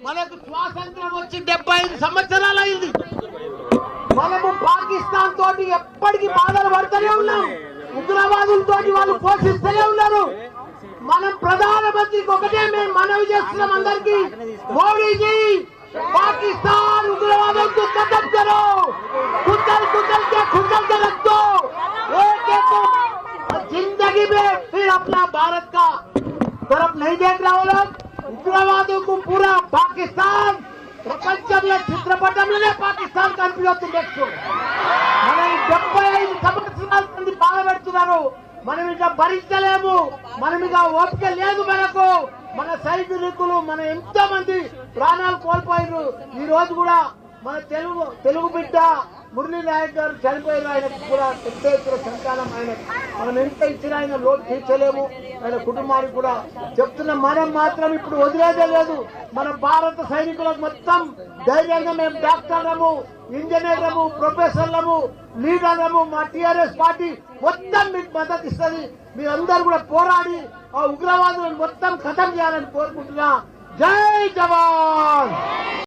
మనకు స్వాతంత్రం వచ్చి 75 సంవత్సరాలు అయింది. మనము పాకిస్తాన్ తోటి ఎప్పటికీ బాధలు పడుతూనే ఉన్నాం. ఉగ్రవాదులతో వాళ్ళు పోషిస్తూనే ఉన్నారు. మనం ప్రధానమంత్రికి ఒకటే మేము మనవి చేస్తున్నాం అందరికి, మోడీజీ पाकिस्तान उग्रवाद को खत्म करो, कुचल कुचल के रख दो। एक जिंदगी में फिर अपना भारत का तरफ नहीं देख रहा हो लोग। उग्रवादों को पूरा पाकिस्तान ప్రపంచంలో చిత్రపటంలోనే పాకిస్తాన్ కనిపిస్తుంది. మనం 75 సంవత్సరాల నుండి బాధపెడుతున్నారు. మనం ఇక భరించలేము. మనం ఇక ఓపిక లేదు మనకు. మన సైనికులు మన ఎంతో మంది ప్రాణాలు కోల్పోయారు. ఈ రోజు కూడా మన తెలుగు బిడ్డ మురళీ నాయక్ గారు చనిపోయారు. ఆయనకు కూడా పెద్ద ఎత్తున సంతానం. ఆయన మనం ఎంత ఇచ్చినా ఆయన లోటు తీర్చలేము. ఆయన కుటుంబానికి కూడా చెప్తున్న మనం మాత్రం ఇప్పుడు వదిలేదే లేదు. మన భారత సైనికులకు మొత్తం ధైర్యంగా మేము డాక్టర్లము, ఇంజనీర్లము, ప్రొఫెసర్లము, లీడర్లము, మా టీఆర్ఎస్ పార్టీ మొత్తం మీకు మద్దతు ఇస్తుంది. మీరందరూ కూడా పోరాడి ఆ ఉగ్రవాదులను మొత్తం ఖతం చేయాలని కోరుకుంటున్నా. జై జవాన్.